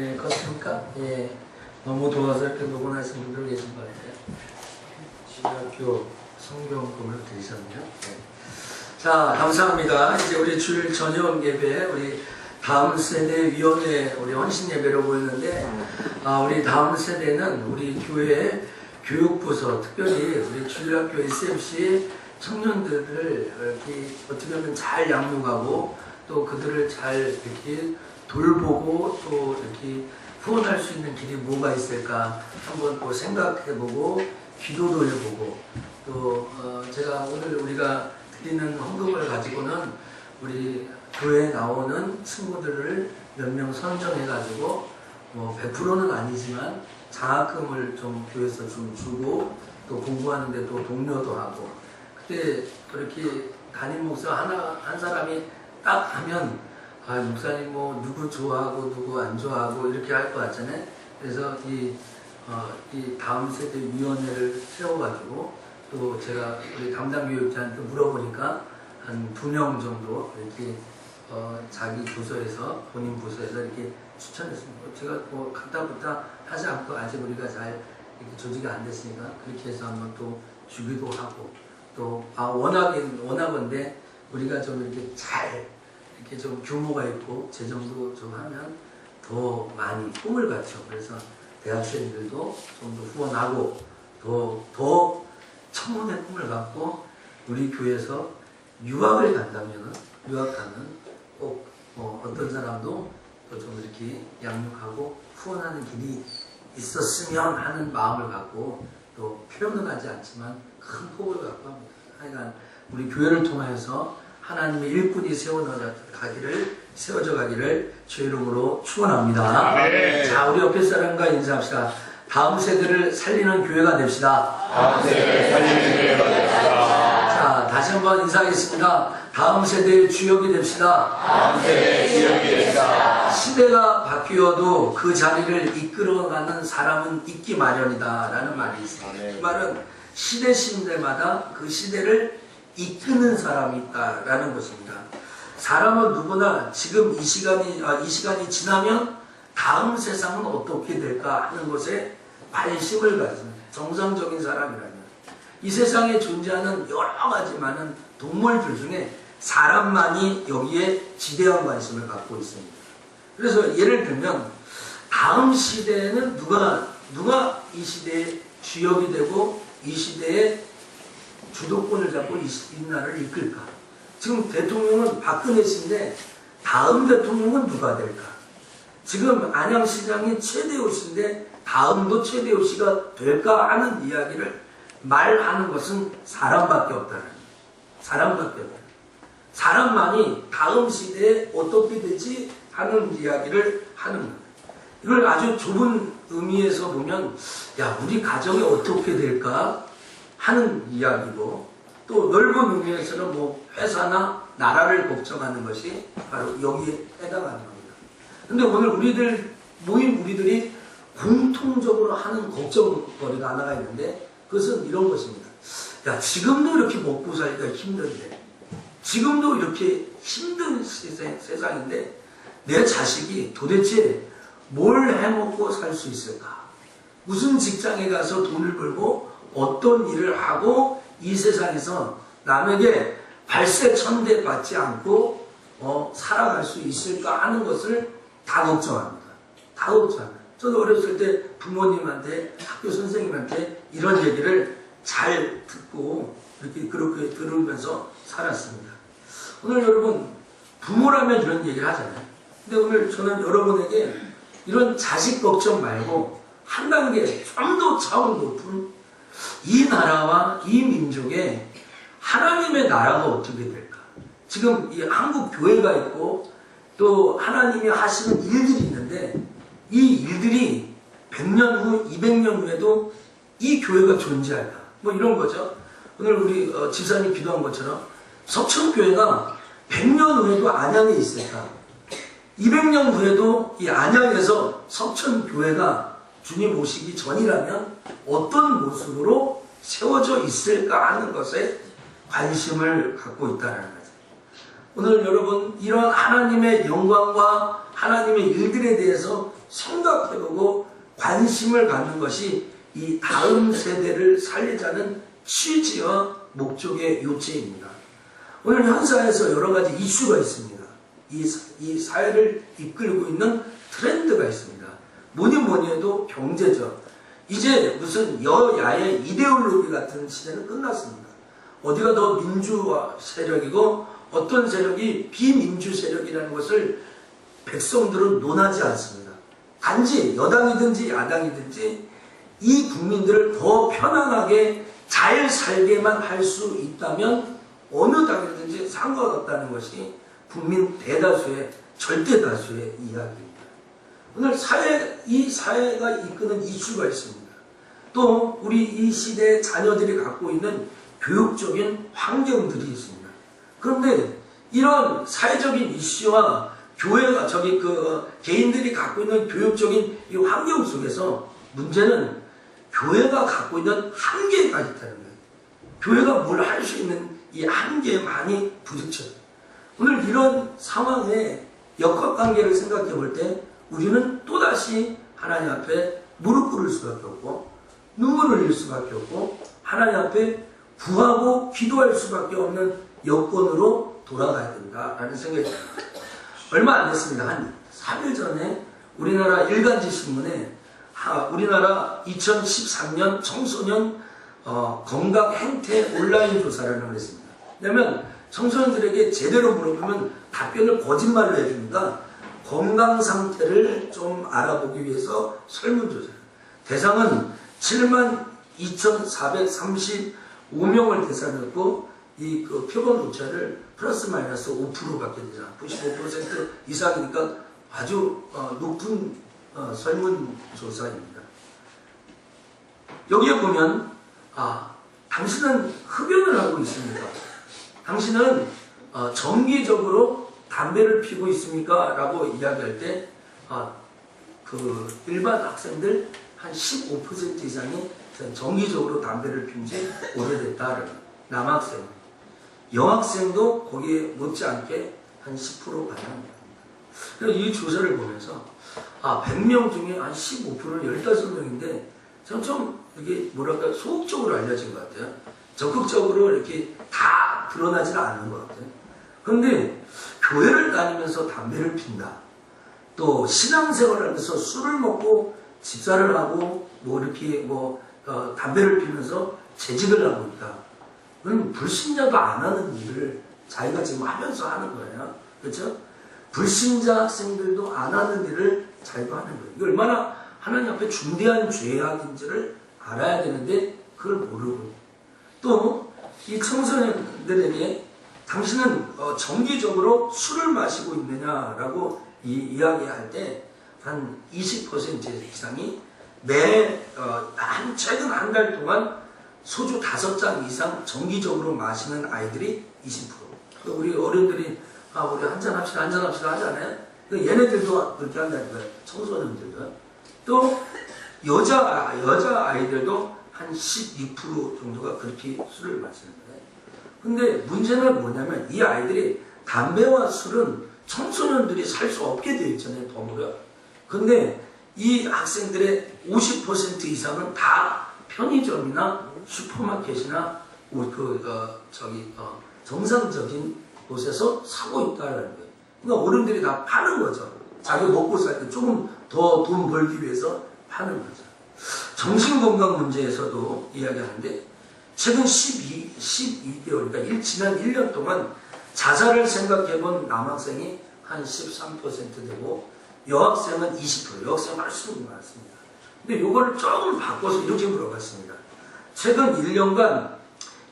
예, 그렇습니까? 예, 너무 더워서 이렇게 노곤하신 분들 계신 것 같아요. 신학교 성경금을 드리셨네요. 예. 자, 감사합니다. 이제 우리 주일 저녁 예배, 우리 다음 세대 위원회, 우리 헌신 예배로 보였는데, 우리 다음 세대는 우리 교회 교육부서, 특별히 우리 주일학교 SMC 청년들을 이렇게 어떻게 보면 잘 양육하고 또 그들을 잘 이렇게 돌보고 또 이렇게 후원할 수 있는 길이 뭐가 있을까 한번 또 생각해보고 기도도 해보고 또 제가 오늘 우리가 드리는 헌금을 가지고는 우리 교회에 나오는 친구들을 몇 명 선정해가지고 뭐 100%는 아니지만 장학금을 좀 교회에서 좀 주고 또 공부하는데 또 독려도 하고 그때 이렇게 담임 목사 한 사람이 딱 하면 목사님 뭐 누구 좋아하고 누구 안 좋아하고 이렇게 할 것 같잖아요. 그래서 이 다음 세대 위원회를 세워가지고 또 제가 우리 담당 교육자한테 물어보니까 한 2명 정도 이렇게 자기 부서에서 본인 부서에서 이렇게 추천했습니다. 제가 뭐 갖다붙다 하지 않고 아직 우리가 잘 이렇게 조직이 안 됐으니까 그렇게 해서 한번 또 주기도 하고 또 워낙인데 우리가 좀 이렇게 잘 이렇게 좀 규모가 있고 재정도 좀 하면 더 많이 꿈을 갖죠. 그래서 대학생들도 좀 더 후원하고 더 청문의 꿈을 갖고 우리 교회에서 유학을 간다면은 유학하는 꼭 어떤 사람도 또 좀 이렇게 양육하고 후원하는 길이 있었으면 하는 마음을 갖고 또 표현은 하지 않지만 큰 폭을 갖고 합니다. 하여간 우리 교회를 통해서 하나님의 일꾼이 세워져 가기를 주의 이름으로 축원합니다. 자, 우리 옆에 사람과 인사합시다. 다음 세대를 살리는 교회가 됩시다. 다음 세대를 살리는 교회가 됩시다. 자, 다시 한번 인사하겠습니다. 다음 세대의 주역이 됩시다. 다음 세대의 주역이 됩시다. 시대가 바뀌어도 그 자리를 이끌어가는 사람은 있기 마련이다 라는 말이 있습니다. 이 말은 시대마다 그 시대를 이끄는 사람이 있다라는 것입니다. 사람은 누구나 지금 이 시간이 지나면 다음 세상은 어떻게 될까 하는 것에 관심을 가집니다. 정상적인 사람이라면 이 세상에 존재하는 여러 가지 많은 동물들 중에 사람만이 여기에 지대한 관심을 갖고 있습니다. 그래서 예를 들면 다음 시대에는 누가 이 시대의 주역이 되고 이 시대의 주도권을 잡고 이 나라를 이끌까? 지금 대통령은 박근혜 씨인데 다음 대통령은 누가 될까? 지금 안양시장이 최대호 씨인데 다음도 최대호 씨가 될까 하는 이야기를 말하는 것은 사람밖에 없다는 거예요. 사람밖에 없다. 사람만이 다음 시대에 어떻게 되지 하는 이야기를 하는 거예요. 이걸 아주 좁은 의미에서 보면 야 우리 가정이 어떻게 될까 하는 이야기고 또 넓은 의미에서는 뭐 회사나 나라를 걱정하는 것이 바로 여기에 해당하는 겁니다. 근데 오늘 우리들이 공통적으로 하는 걱정거리가 하나가 있는데 그것은 이런 것입니다. 야 지금도 이렇게 먹고 살기가 힘든데 지금도 이렇게 힘든 세상인데 내 자식이 도대체 뭘 해먹고 살 수 있을까? 무슨 직장에 가서 돈을 벌고 어떤 일을 하고 이 세상에서 남에게 발세천대 받지 않고 살아갈 수 있을까 하는 것을 다 걱정합니다. 다 걱정합니다. 저도 어렸을 때 부모님한테 학교 선생님한테 이런 얘기를 잘 듣고 그렇게 들으면서 살았습니다. 오늘 여러분 부모라면 이런 얘기를 하잖아요. 근데 오늘 저는 여러분에게 이런 자식 걱정 말고 한 단계 좀 더 차원 높은 이 나라와 이 민족의 하나님의 나라가 어떻게 될까? 지금 이 한국 교회가 있고 또 하나님이 하시는 일들이 있는데 이 일들이 100년 후, 200년 후에도 이 교회가 존재할까? 뭐 이런 거죠. 오늘 우리 집사님 기도한 것처럼 석천교회가 100년 후에도 안양에 있을까? 200년 후에도 이 안양에서 석천교회가 주님 오시기 전이라면 어떤 모습으로 세워져 있을까 하는 것에 관심을 갖고 있다는 거죠. 오늘 여러분 이런 하나님의 영광과 하나님의 일들에 대해서 생각해보고 관심을 갖는 것이 이 다음 세대를 살리자는 취지와 목적의 요체입니다. 오늘 현사에서 여러 가지 이슈가 있습니다. 이 사회를 이끌고 있는 트렌드가 있습니다. 뭐니 해도 경제죠. 이제 무슨 여야의 이데올로기 같은 시대는 끝났습니다. 어디가 더 민주화 세력이고 어떤 세력이 비민주 세력이라는 것을 백성들은 논하지 않습니다. 단지 여당이든지 야당이든지 이 국민들을 더 편안하게 잘 살게만 할 수 있다면 어느 당이든지 상관없다는 것이 국민 대다수의 절대 다수의 이야기입니다. 오늘 이 사회가 이끄는 이슈가 있습니다. 또 우리 이 시대의 자녀들이 갖고 있는 교육적인 환경들이 있습니다. 그런데 이런 사회적인 이슈와 교회가 개인들이 갖고 있는 교육적인 이 환경 속에서 문제는 교회가 갖고 있는 한계가 있다는 거예요. 교회가 뭘 할 수 있는 이 한계에 많이 부딪혀요. 오늘 이런 상황에 역학관계를 생각해 볼 때 우리는 또다시 하나님 앞에 무릎 꿇을 수밖에 없고 눈물을 흘릴 수밖에 없고 하나님 앞에 구하고 기도할 수밖에 없는 여건으로 돌아가야 된다라는 생각이 듭니다. 얼마 안 됐습니다. 한 3일 전에 우리나라 일간지 신문에 우리나라 2013년 청소년 건강 행태 온라인 조사라는 걸 했습니다. 왜냐하면 청소년들에게 제대로 물어보면 답변을 거짓말로 해주니까 건강 상태를 좀 알아보기 위해서 설문조사를. 대상은 72,435명을 대상했고 이 표본 오차를 플러스 마이너스 5% 받게 되잖아. 95% 이상이니까 아주 높은 설문조사입니다. 여기에 보면 당신은 흡연을 하고 있습니까? 당신은 정기적으로 담배를 피우고 있습니까? 라고 이야기할 때 일반 학생들 한 15% 이상이 정기적으로 담배를 피운 지 오래됐다. 남학생, 여학생도 거기에 못지않게 한 10% 반영합니다. 그래서 이 조사를 보면서 100명 중에 한 15%는 15명인데 저는 좀 이게 뭐랄까 소극적으로 알려진 것 같아요. 적극적으로 이렇게 다 드러나지는 않는 것 같아요. 그런데 교회를 다니면서 담배를 핀다. 또 신앙생활을 하면서 술을 먹고 집사를 하고 담배를 피면서 재직을 하고 있다. 그럼 불신자도 안 하는 일을 자기가 지금 하면서 하는 거예요. 그렇죠? 불신자 학생들도 안 하는 일을 자기가 하는 거예요. 이게 얼마나 하나님 앞에 중대한 죄악인지를 알아야 되는데 그걸 모르고. 또 이 청소년들에게 당신은 정기적으로 술을 마시고 있느냐라고 이야기할 때 한 20% 이상이 최근 한 달 동안 소주 5잔 이상 정기적으로 마시는 아이들이 20%. 우리 어른들이 우리 한잔 합시다 하잖아요. 얘네들도 그렇게 한다는 거예요. 청소년들도. 또 여자 아이들도 한 12% 정도가 그렇게 술을 마시는 거예요. 근데 문제는 뭐냐면 이 아이들이 담배와 술은 청소년들이 살 수 없게 되어 있잖아요. 법으로. 근데 이 학생들의 50% 이상은 다 편의점이나 슈퍼마켓이나 정상적인 곳에서 사고 있다는 거예요. 그러니까 어른들이 다 파는 거죠. 자기 먹고 살 때 조금 더 돈 벌기 위해서 파는 거죠. 정신건강 문제에서도 이야기하는데 최근 12개월, 그러니까 지난 1년 동안 자살을 생각해본 남학생이 한 13% 되고 여학생은 20%, 여학생은 훨씬 많습니다. 근데 이걸 조금 바꿔서 이렇게 물어봤습니다. 최근 1년간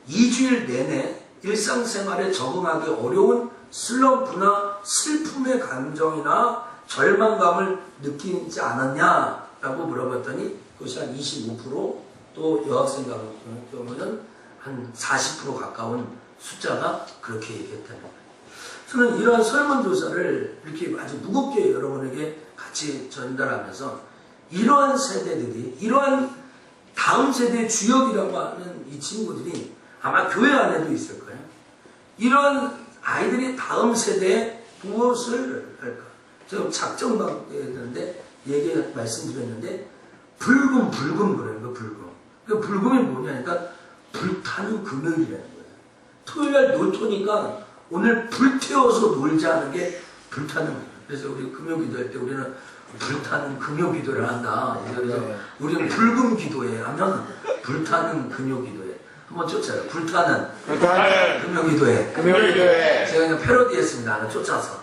2주일 내내 일상생활에 적응하기 어려운 슬럼프나 슬픔의 감정이나 절망감을 느끼지 않았냐라고 물어봤더니 그것이 한 25%, 또 여학생 같은 경우는 한 40% 가까운 숫자가 그렇게 얘기했다는 거예요. 저는 이러한 설문조사를 이렇게 아주 무겁게 여러분에게 같이 전달하면서 이러한 세대들이, 이러한 다음 세대의 주역이라고 하는 이 친구들이 아마 교회 안에도 있을 거예요. 이런 아이들이 다음 세대에 무엇을 할까? 제가 작정하게 되는데 말씀드렸는데 불금 그러는 거예요. 불금. 그 불금이 뭐냐니까 불타는 금요일이라는 거예요. 토요일날 놀토니까 오늘 불태워서 놀자는 게 불타는 거예요. 그래서 우리 금요기도할 때 우리는 불타는 금요기도를 한다. 그래서 우리는 불금 기도회 하면 불타는 금요기도회. 한번 쫓아요. 불타는 금요기도회. 금요일교회. 제가 그냥 패러디했습니다. 하나 쫓아서.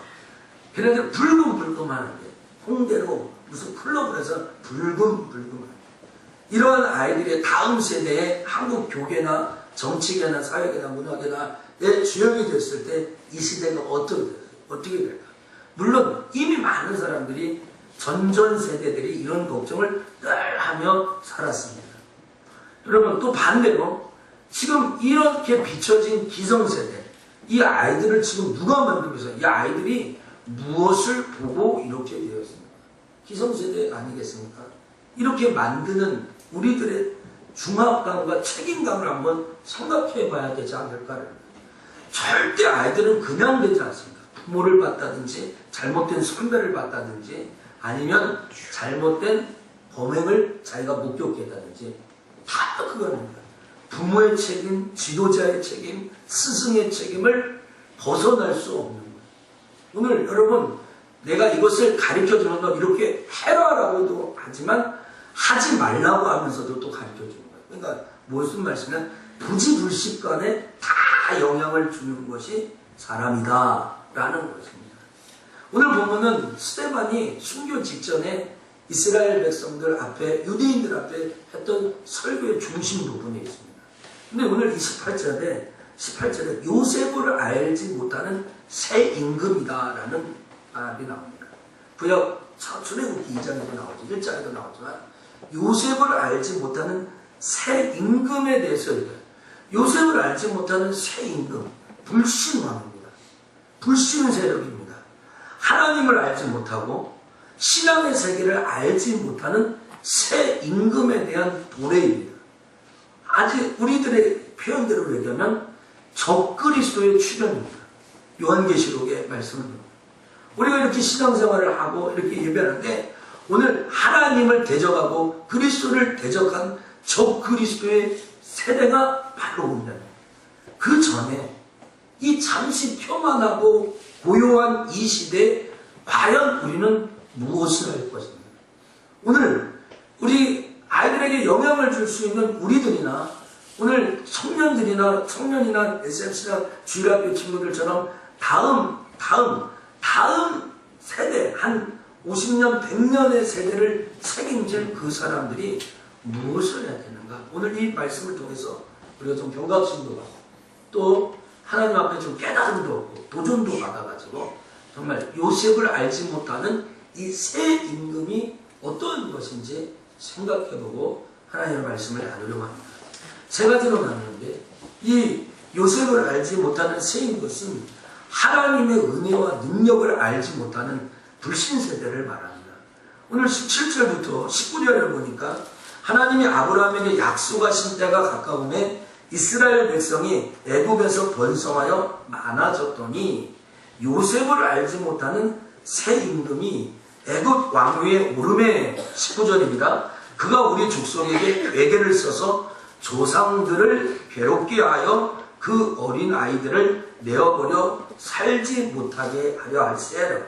그런데 불금 하는데 홍대로 무슨 클럽을 해서 불금 이런 아이들의 다음 세대에 한국 교계나 정치계나 사회계나 문화계나의 주역이 됐을 때 이 시대가 어떻게 될까? 물론 이미 많은 사람들이 전전 세대들이 이런 걱정을 늘 하며 살았습니다. 여러분 또 반대로 지금 이렇게 비춰진 기성세대 이 아이들을 지금 누가 만들면서 이 아이들이 무엇을 보고 이렇게 되었습니까? 기성세대 아니겠습니까? 이렇게 만드는 우리들의 중압감과 책임감을 한번 생각해 봐야 되지 않을까를. 절대 아이들은 그냥 되지 않습니다. 부모를 봤다든지 잘못된 선배를 봤다든지 아니면 잘못된 범행을 자기가 목격했다든지 다 그겁니다. 부모의 책임, 지도자의 책임, 스승의 책임을 벗어날 수 없는 거예요. 오늘 여러분 내가 이것을 가르쳐주는 건 이렇게 해라라고도 하지만 하지 말라고 하면서도 또 가르쳐주는 거예요. 그러니까 무슨 말씀이냐면 부지불식간에 다 영향을 주는 것이 사람이다 라는 것입니다. 오늘 보면은 스데반이 순교 직전에 이스라엘 백성들 앞에 유대인들 앞에 했던 설교의 중심 부분이 있습니다. 근데 오늘 18절에 요셉을 알지 못하는 새 임금이다 라는 말이 나옵니다. 구약 출애굽기 2장에도 나오죠. 1장에도 나오지만 요셉을 알지 못하는 새 임금에 대해서 요셉을 알지 못하는 새 임금 불신왕입니다. 불신 세력입니다. 하나님을 알지 못하고 신앙의 세계를 알지 못하는 새 임금에 대한 도래입니다. 아직 우리들의 표현대로 얘기하면 적그리스도의 출현입니다. 요한계시록의 말씀입니다. 우리가 이렇게 신앙생활을 하고 이렇게 예배하는데 오늘 하나님을 대적하고 그리스도를 대적한 적그리스도의 세대가 바로 옵니다. 그 전에 이 잠시 평안하고 고요한 이 시대에 과연 우리는 무엇을 할 것입니까? 오늘 우리 아이들에게 영향을 줄 수 있는 우리들이나 오늘 청년들이나 SMC나 주일학교 친구들처럼 다음 세대 한 50년, 100년의 세대를 책임질 그 사람들이 무엇을 해야 되는가? 오늘 이 말씀을 통해서 우리가 좀 경각심도 받고 또 하나님 앞에 좀 깨달음도 얻고 도전도 받아가지고 정말 요셉을 알지 못하는 이 새 임금이 어떤 것인지 생각해보고 하나님의 말씀을 나누려고 합니다. 세 가지로 나누는데 이 요셉을 알지 못하는 새 임금은 하나님의 은혜와 능력을 알지 못하는 불신세대를 말합니다. 오늘 17절부터 19절을 보니까 하나님이 아브라함에게 약속하신 때가 가까움에 이스라엘 백성이 애굽에서 번성하여 많아졌더니 요셉을 알지 못하는 새 임금이 애굽 왕위에 오름에 19절입니다. 그가 우리 족속에게 괴계를 써서 조상들을 괴롭게 하여 그 어린 아이들을 내어버려 살지 못하게 하려 할세.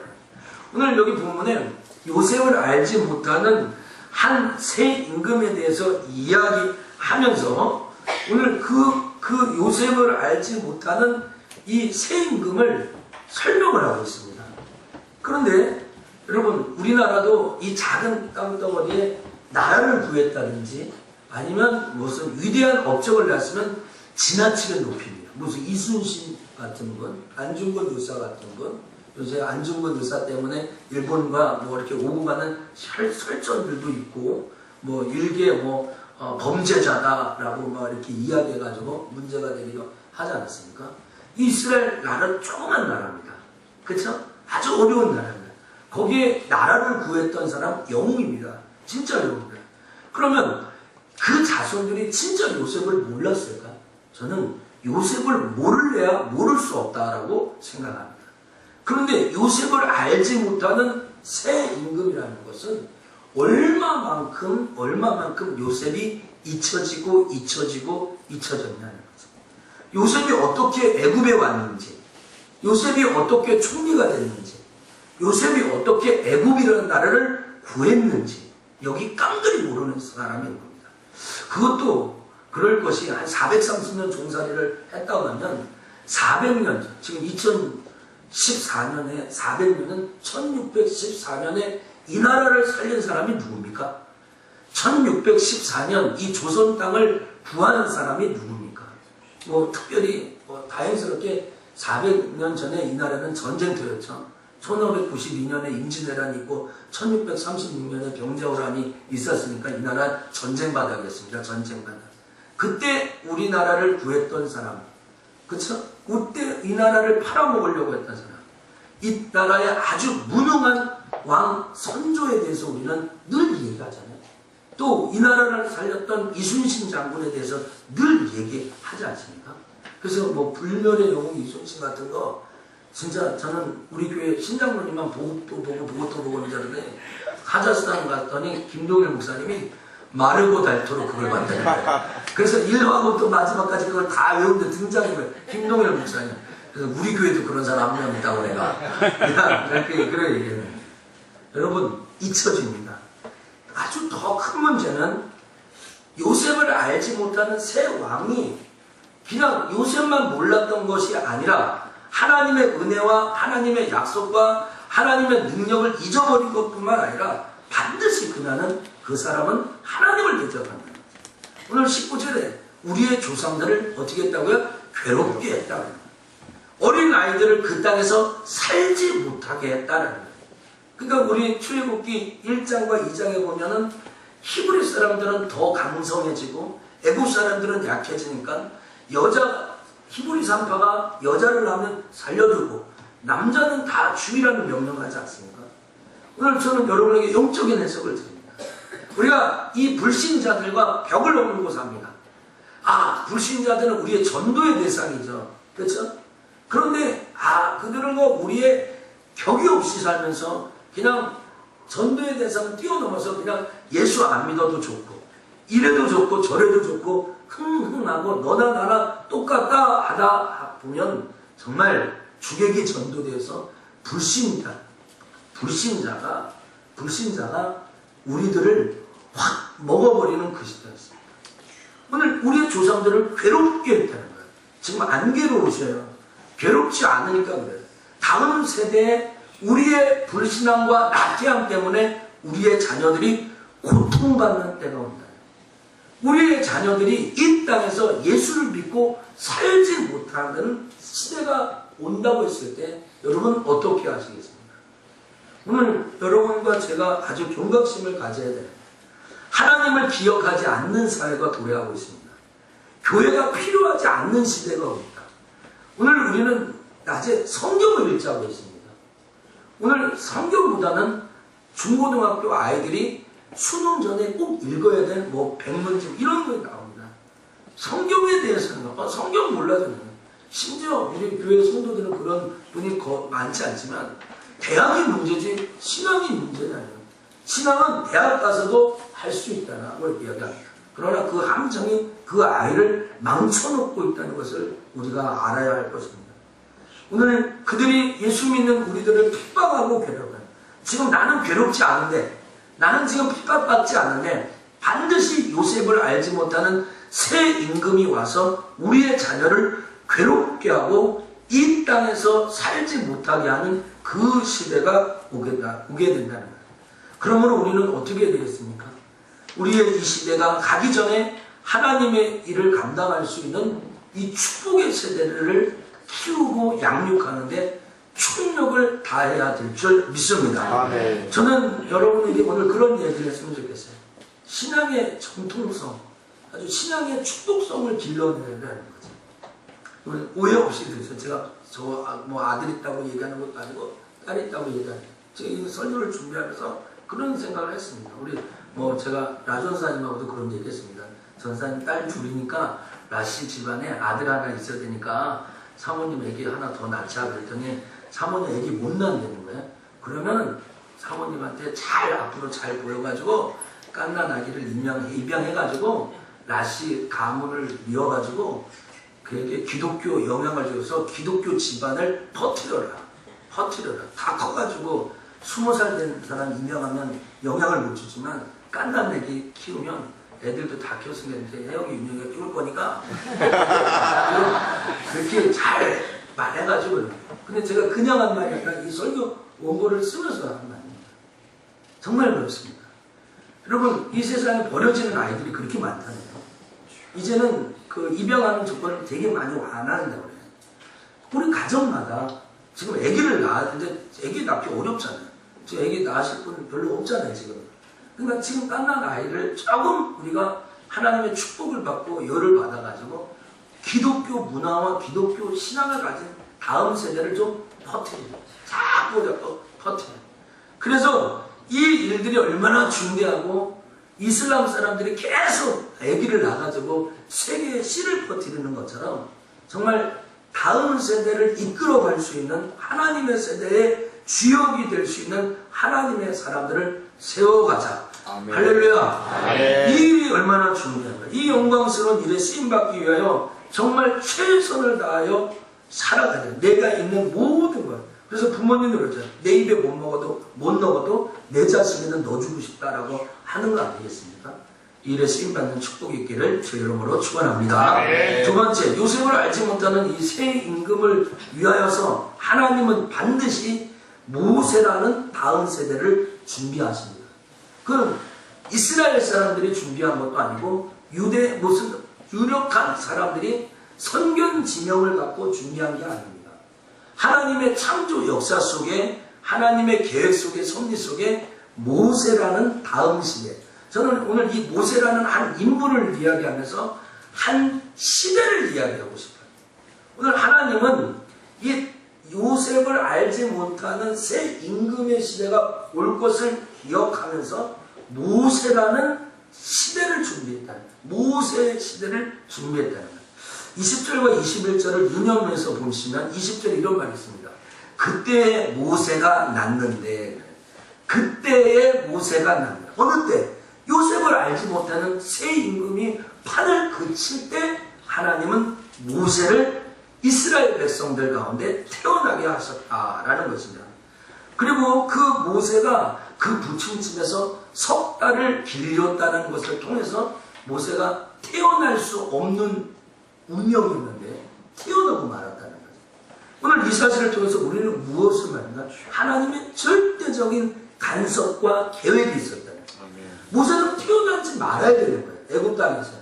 오늘 여기 본문에 요셉을 알지 못하는 한 새 임금에 대해서 이야기하면서 오늘 그 요셉을 알지 못하는 이 새 임금을 설명을 하고 있습니다. 그런데 여러분 우리나라도 이 작은 땅덩어리에 나라를 구했다든지 아니면 무슨 위대한 업적을 났으면 지나치게 높입니다. 무슨 이순신 같은 분, 안중근 의사 같은 분, 요새 안중근 의사 때문에 일본과 뭐 이렇게 오고 가는 설전들도 있고 뭐 일개 범죄자다라고 막 이렇게 이야기해가지고 문제가 되기도 하지 않았습니까? 이스라엘 나라는 조그만 나라입니다. 그렇죠? 아주 어려운 나라입니다. 거기에 나라를 구했던 사람 영웅입니다. 진짜 영웅입니다. 그러면 그 자손들이 진짜 요셉을 몰랐을까? 저는 요셉을 모를래야 모를 수 없다라고 생각합니다. 그런데 요셉을 알지 못하는 새 임금이라는 것은 얼마만큼 요셉이 잊혀졌냐는 거죠. 요셉이 어떻게 애굽에 왔는지, 요셉이 어떻게 총리가 됐는지, 요셉이 어떻게 애굽이라는 나라를 구했는지 여기 깡그리 모르는 사람인 겁니다. 그것도 그럴 것이 한 430년 종살이를 했다고 하면 400년, 지금 2014년에 400년은 1614년에 이 나라를 살린 사람이 누굽니까? 1614년 이 조선 땅을 구하는 사람이 누굽니까? 뭐 특별히 다행스럽게 400년 전에 이 나라는 전쟁터였죠. 1592년에 임진왜란이 있고 1636년에 병자호란이 있었으니까 이 나라 전쟁 바닥이었습니다. 전쟁 바닥. 그때 우리나라를 구했던 사람, 그쵸? 그때 이 나라를 팔아먹으려고 했던 사람, 이 나라의 아주 무능한 왕 선조에 대해서 우리는 늘 얘기하잖아요. 또 이 나라를 살렸던 이순신 장군에 대해서 늘 얘기하지 않습니까? 그래서 뭐 불멸의 영웅 이순신 같은 거 진짜 저는 우리 교회 신장로님만 보고 또 보고 이러는데 카자흐스탄 갔더니 김동일 목사님이 마르고 닳도록 그걸 만드는 거예요. 그래서 1화부터 또 마지막까지 그걸 다 외우는데 등장인 거예요. 김동일 목사님. 그래서 우리 교회도 그런 사람 한 명 있다고 내가 그래 얘기해요. 여러분 잊혀집니다. 아주 더 큰 문제는 요셉을 알지 못하는 새 왕이 그냥 요셉만 몰랐던 것이 아니라 하나님의 은혜와 하나님의 약속과 하나님의 능력을 잊어버린 것뿐만 아니라 반드시 그 사람은 하나님을 대적한다. 오늘 19절에 우리의 조상들을 어떻게 했다고요? 괴롭게 했다고 합니다. 어린 아이들을 그 땅에서 살지 못하게 했다는 거예요. 그러니까 우리 출애굽기 1장과 2장에 보면은 히브리 사람들은 더 강성해지고 애굽 사람들은 약해지니까 히브리 산파가 여자를 낳으면 살려주고 남자는 다 죽이라는 명령을 하지 않습니까? 오늘 저는 여러분에게 영적인 해석을 드립니다. 우리가 이 불신자들과 벽을 넘고 삽니다. 불신자들은 우리의 전도의 대상이죠. 그렇죠? 그런데 그들은 우리의 격이 없이 살면서 그냥 전도의 대상을 뛰어넘어서 그냥 예수 안 믿어도 좋고 이래도 좋고 저래도 좋고 흥흥하고 너나 나나 똑같다 하다 보면 정말 주객이 전도돼서 불신자가 우리들을 확 먹어버리는 그 시대였습니다. 오늘 우리의 조상들을 괴롭게 했다는 거예요. 지금 안 괴로우셔요. 괴롭지 않으니까 그래요. 다음 세대에 우리의 불신앙과 나태함 때문에 우리의 자녀들이 고통받는 때가 온다. 우리의 자녀들이 이 땅에서 예수를 믿고 살지 못하는 시대가 온다고 했을 때 여러분 어떻게 하시겠습니까? 오늘 여러분과 제가 아주 경각심을 가져야 돼요. 하나님을 기억하지 않는 사회가 도래하고 있습니다. 교회가 필요하지 않는 시대가 옵니다. 오늘 우리는 낮에 성경을 읽자고 했습니다. 오늘 성경보다는 중고등학교 아이들이 수능 전에 꼭 읽어야 될 백문집 이런 거 나옵니다. 성경에 대해서는 성경 몰라도 심지어 우리 교회 성도들은 그런 분이 많지 않지만 대학이 문제지 신앙이 문제는 아니에요. 신앙은 대학 가서도 할 수 있다고 이야기합니다. 그러나 그 함정이 그 아이를 망쳐놓고 있다는 것을 우리가 알아야 할 것입니다. 오늘 그들이 예수 믿는 우리들을 핍박하고 괴롭혀요. 지금 나는 괴롭지 않은데 나는 지금 핍박받지 않는데 반드시 요셉을 알지 못하는 새 임금이 와서 우리의 자녀를 괴롭게 하고 이 땅에서 살지 못하게 하는 그 시대가 오게 된다는 거예요. 그러므로 우리는 어떻게 해야 되겠습니까? 우리의 이 시대가 가기 전에 하나님의 일을 감당할 수 있는 이 축복의 세대를 키우고 양육하는데 총력을 다해야 될 줄 믿습니다. 아멘. 저는 여러분에게 오늘 그런 얘기를 했으면 좋겠어요. 신앙의 정통성, 아주 신앙의 축복성을 길러내야 하는 거죠. 오해 없이 들으세요. 제가 아들 있다고 얘기하는 것도 아니고 딸 있다고 얘기하는 거예요. 제가 이 설교를 준비하면서 그런 생각을 했습니다. 제가 라 전사님하고도 그런 얘기 했습니다. 전사님 딸 둘이니까 라씨 집안에 아들 하나 있어야 되니까 사모님 애기 하나 더 낳자 그랬더니 사모님 애기 못 낳는다는 거예요. 그러면 사모님한테 잘 앞으로 잘 보여가지고 깐난 아기를 입양해가지고 라시 가문을 이어가지고 그에게 기독교 영향을 줘서 기독교 집안을 퍼뜨려라. 다 커가지고 20살 된 사람 임명하면 영향을 못 주지만 깐난 애기 키우면 애들도 다 키웠으면 이제 혜영이 윤영이가 키울 거니까 그렇게 잘 말해가지고. 근데 제가 그냥 한 말이 아니라 이 설교 원고를 쓰면서 한 말입니다. 정말 그렇습니다. 여러분, 이 세상에 버려지는 아이들이 그렇게 많다네요. 이제는 그 입양하는 조건을 되게 많이 완화한다고 그래요. 우리 가정마다 지금 아기를 낳았는데 아기 낳기 어렵잖아요. 지금 아기 낳으실 분 별로 없잖아요, 지금. 그러니까 지금 깐난 아이를 조금 우리가 하나님의 축복을 받고 열을 받아가지고 기독교 문화와 기독교 신앙을 가진 다음 세대를 좀 퍼뜨리고 자꾸 퍼뜨려요. 그래서 이 일들이 얼마나 중대하고 이슬람 사람들이 계속 아기를 낳아가지고 세계에 씨를 퍼뜨리는 것처럼 정말 다음 세대를 이끌어갈 수 있는 하나님의 세대의 주역이 될 수 있는 하나님의 사람들을 세워가자. 아멘. 할렐루야. 아멘. 이 일이 얼마나 중요한가. 이 영광스러운 일에 쓰임받기 위하여 정말 최선을 다하여 살아가야 돼. 내가 있는 모든 것. 그래서 부모님들 그러죠. 내 입에 못 넣어도 내 자식에는 넣어주고 싶다라고 하는 거 아니겠습니까? 이 일에 쓰임받는 축복이 있기를 제 이름으로 축원합니다. 아멘. 두 번째, 요셉을 알지 못하는 이 새 임금을 위하여서 하나님은 반드시 모세라는 다음 세대를 준비하십니다. 그건 이스라엘 사람들이 준비한 것도 아니고 유대 무슨 유력한 사람들이 선견 지명을 갖고 준비한 게 아닙니다. 하나님의 창조 역사 속에 하나님의 계획 속에 섭리 속에 모세라는 다음 시대, 저는 오늘 이 모세라는 한 인물을 이야기하면서 한 시대를 이야기하고 싶어요. 오늘 하나님은 이 요셉을 알지 못하는 새 임금의 시대가 올 것을 기억하면서 모세라는 시대를 준비했다. 모세의 시대를 준비했다는 거예요. 20절과 21절을 유념해서 보시면 20절에 이런 말이 있습니다. 그때에 모세가 났는데, 그때에 모세가 났는데, 어느 때? 요셉을 알지 못하는 새 임금이 판을 그칠 때 하나님은 모세를 이스라엘 백성들 가운데 태어나게 하셨다라는 것입니다. 그리고 그 모세가 그 부친집에서 석 달을 길렸다는 것을 통해서 모세가 태어날 수 없는 운명이 있는데 태어나고 말았다는 거죠. 오늘 이 사실을 통해서 우리는 무엇을 말하나? 하나님의 절대적인 간섭과 계획이 있었다는 거예요. 모세는 태어나지 말아야 되는 거예요. 애굽 땅에서.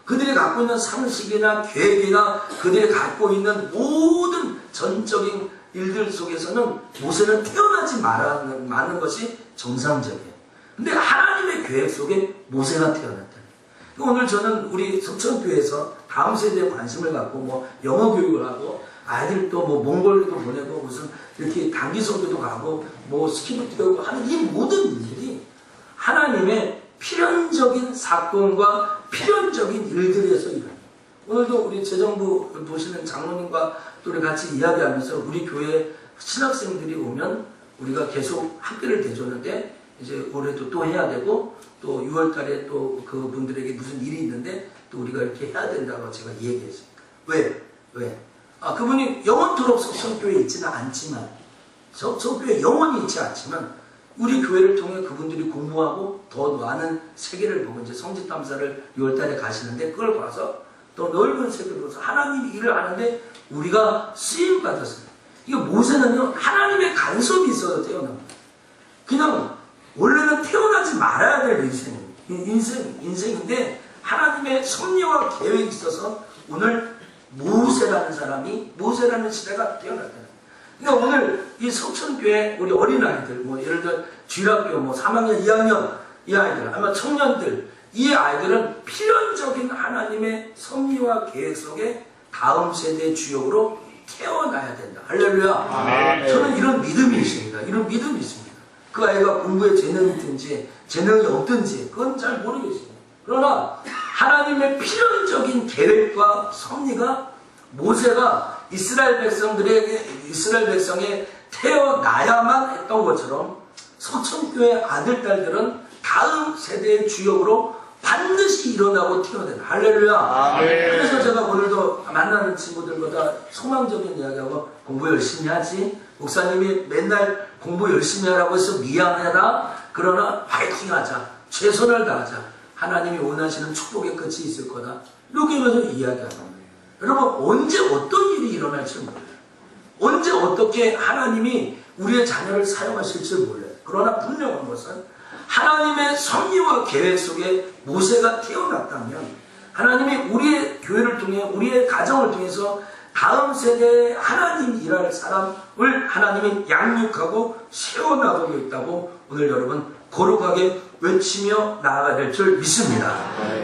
그들이 갖고 있는 상식이나 계획이나 그들이 갖고 있는 모든 전적인 일들 속에서는 모세는 태어나지 마는 것이 정상적이에요. 근데 하나님의 계획 속에 모세가 태어났다. 오늘 저는 우리 석천교회에서 다음 세대에 관심을 갖고 뭐 영어 교육을 하고 아이들도 뭐 몽골도 보내고 무슨 이렇게 단기 선교도 가고 뭐 스키도 뛰고 하는 이 모든 일들이 하나님의 필연적인 사건과 필연적인 일들에서 일어나요. 오늘도 우리 재정부 보시는 장로님과 또 우리 같이 이야기하면서 우리 교회 신학생들이 오면 우리가 계속 학교를 대줬는데 이제 올해도 또 해야 되고 또 6월 달에 또 그분들에게 무슨 일이 있는데 또 우리가 이렇게 해야 된다고 제가 얘기했습니다. 왜? 그분이 영원토록 석천교회에 있지는 않지만 석천교회에 영원히 있지 않지만 우리 교회를 통해 그분들이 공부하고 더 많은 세계를 보고 이제 성지탐사를 6월 달에 가시는데 그걸 봐서 더 넓은 세계를 보면서 하나님이 일을 하는데 우리가 쓰임받았어요. 이게 모세는요, 하나님의 간섭이 있어서 태어납니다. 그냥 원래는 태어나지 말아야 될 인생인데 하나님의 섭리와 계획이 있어서 오늘 모세라는 사람이 모세라는 시대가 태어났다. 그러니까 오늘 이 석천교회 우리 어린아이들 뭐 예를 들어 쥐락교 뭐 3학년 2학년 이 아이들 아마 청년들 이 아이들은 필연적인 하나님의 섭리와 계획 속에 다음 세대의 주역으로 태어나야 된다. 할렐루야. 아멘. 저는 이런 믿음이 있습니다. 이런 믿음이 있습니다. 그 아이가 공부에 재능이 있든지 재능이 없든지 그건 잘 모르겠어요. 그러나 하나님의 필연적인 계획과 섭리가 모세가 이스라엘 백성에 태어나야만 했던 것처럼 서천교회 아들, 딸들은 다음 세대의 주역으로 반드시 일어나고 튀어나온다. 할렐루야. 아멘. 그래서 제가 오늘도 만나는 친구들보다 소망적인 이야기하고 공부 열심히 하지. 목사님이 맨날 공부 열심히 하라고 해서 미안하다. 그러나 파이팅 하자. 최선을 다하자. 하나님이 원하시는 축복의 끝이 있을 거다. 이렇게 하면서 이야기하는 거예요. 여러분, 언제 어떤 일이 일어날지 몰라요. 언제 어떻게 하나님이 우리의 자녀를 사용하실지 몰라요. 그러나 분명한 것은 하나님의 섭리와 계획 속에 모세가 태어났다면 하나님이 우리의 교회를 통해 우리의 가정을 통해서 다음 세대에 하나님 일할 사람을 하나님이 양육하고 세워나가고 있다고 오늘 여러분 거룩하게 외치며 나아가야 될 줄 믿습니다.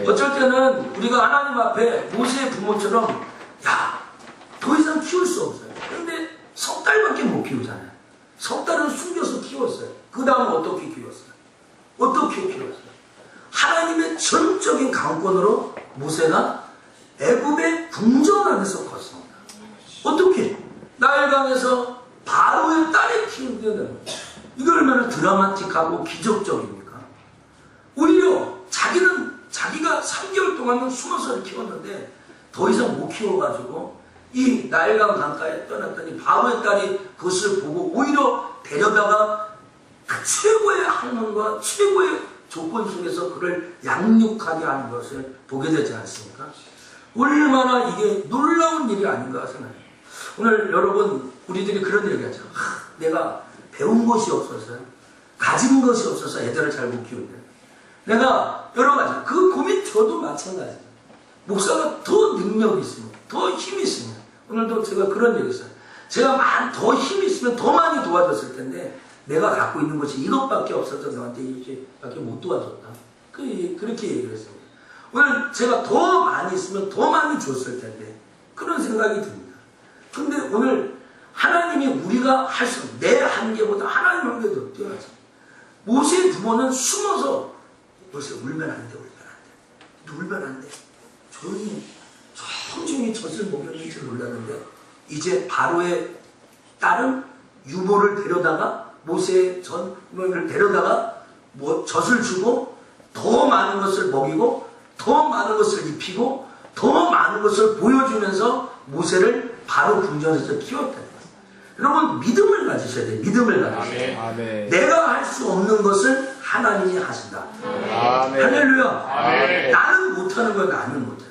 어쩔 때는 우리가 하나님 앞에 모세의 부모처럼 더 이상 키울 수 없어요. 근데 석 달밖에 못 키우잖아요. 석 달은 숨겨서 키웠어요. 그 다음은 어떻게 키웠어요? 어떻게 키웠어요? 하나님의 전적인 강권으로 모세가 애굽의 궁전 안에서 컸습니다. 어떻게? 나일강에서 바로의 딸을 키우게 되는 거예요. 이거 얼마나 드라마틱하고 기적적입니까? 오히려 자기가 3개월 동안은 숨어서 키웠는데 더 이상 못 키워가지고 이 나일강 강가에 떠났더니 바로의 딸이 그것을 보고 오히려 데려다가 그 최고의 학문과 최고의 조건 속에서 그를 양육하게 하는 것을 보게 되지 않습니까? 얼마나 이게 놀라운 일이 아닌가 생각해요. 오늘 여러분 우리들이 그런 얘기하죠. 내가 배운 것이 없어서요. 가진 것이 없어서 애들을 잘 못 키우는데 내가 여러 가지 그 고민 저도 마찬가지예요. 목사가 더 능력이 있으면 더 힘이 있으면 오늘도 제가 그런 얘기 했어요. 제가 더 힘이 있으면 더 많이 도와줬을 텐데 내가 갖고 있는 것이 이것밖에 없어서 너한테 이렇게밖에 못 도와줬다. 그렇게 얘기를 했습니다. 오늘 제가 더 많이 있으면 더 많이 줬을 텐데 그런 생각이 듭니다. 근데 오늘 하나님이 우리가 할 수 없는 내 한계보다 하나님 한계도 뛰어나죠. 모세의 부모는 숨어서 모세 울면 안 돼. 울면 안 돼. 조용히 젖을 먹였는지 몰랐는데 이제 바로의 딸은 유모를 데려다가 모세의 전을 데려다가 젖을 주고 더 많은 것을 먹이고 더 많은 것을 입히고 더 많은 것을 보여주면서 모세를 바로 궁전에서 키웠다. 여러분 믿음을 가지셔야 돼요. 믿음을 가지셔야 돼요. 내가 할 수 없는 것을 하나님이 하신다. 아멘. 할렐루야. 아멘. 나는 못하는 거야. 나는 못해.